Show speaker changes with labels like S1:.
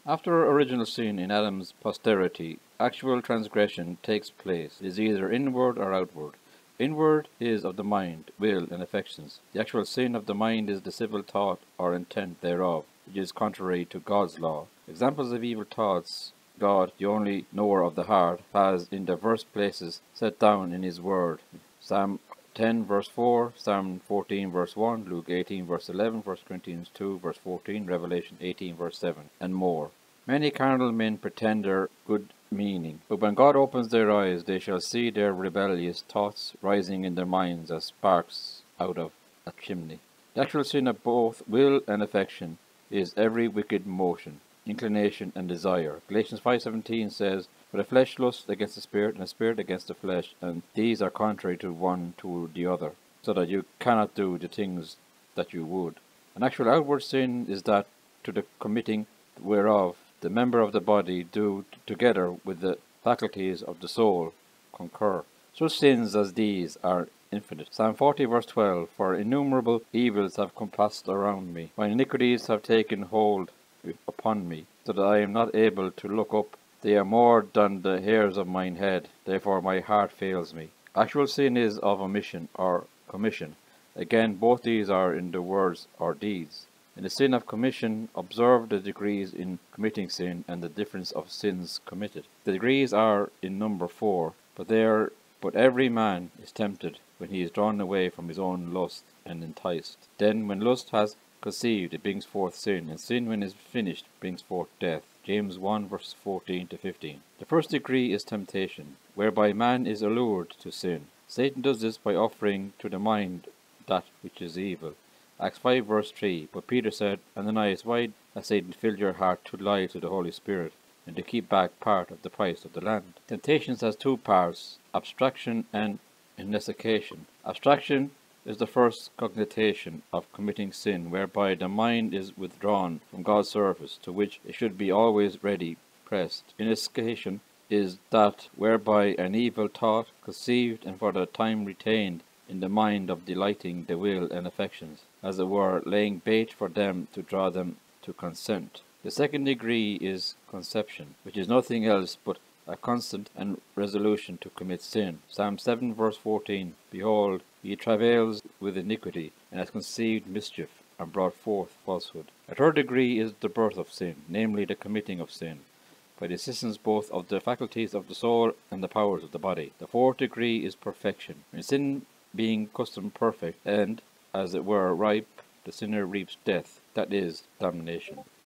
S1: After original sin in Adam's posterity, actual transgression takes place. It is either inward or outward. Inward is of the mind, will, and affections. The actual sin of the mind is the civil thought or intent thereof, which is contrary to God's law. Examples of evil thoughts God, the only knower of the heart, has in diverse places set down in his word. Psalm 10 verse 4, Psalm 14 verse 1, Luke 18 verse 11, 1 Corinthians 2 verse 14, Revelation 18 verse 7, and more. Many carnal men pretend their good meaning, but when God opens their eyes, they shall see their rebellious thoughts rising in their minds as sparks out of a chimney. The actual sin of both will and affection is every wicked motion, inclination, and desire. Galatians 5:17 says, "For the flesh lusts against the spirit, and the spirit against the flesh, and these are contrary to one to the other, so that you cannot do the things that you would." An actual outward sin is that to the committing whereof the member of the body do together with the faculties of the soul concur. Such sins as these are infinite. Psalm 40 verse 12, "For innumerable evils have compassed around me. My iniquities have taken hold upon me, so that I am not able to look up. They are more than the hairs of mine head, therefore my heart fails me." Actual sin is of omission or commission. Again, both these are in the words or deeds. In the sin of commission, observe the degrees in committing sin and the difference of sins committed. The degrees are in number 4, but every man is tempted when he is drawn away from his own lust and enticed. Then when lust has conceived, it brings forth sin, and sin when it is finished brings forth death. James 1 verses 14 to 15. The first degree is temptation, whereby man is allured to sin. Satan does this by offering to the mind that which is evil. Acts 5 verse 3, "But Peter said, Ananias, why has Satan filled your heart to lie to the Holy Spirit, and to keep back part of the price of the land?" Temptations has two parts, abstraction and intoxication. Abstraction is the first cognition of committing sin, whereby the mind is withdrawn from God's service, to which it should be always ready pressed. Intoxication is that whereby an evil thought, conceived and for the time retained in the mind of delighting the will and affections, as it were, laying bait for them to draw them to consent. The second degree is conception, which is nothing else but a constant and resolution to commit sin. Psalm 7 verse 14, "Behold, he travails with iniquity, and has conceived mischief, and brought forth falsehood." A third degree is the birth of sin, namely the committing of sin, by the assistance both of the faculties of the soul and the powers of the body. The fourth degree is perfection, when sin being custom perfect and, as it were, ripe, the sinner reaps death, that is, damnation.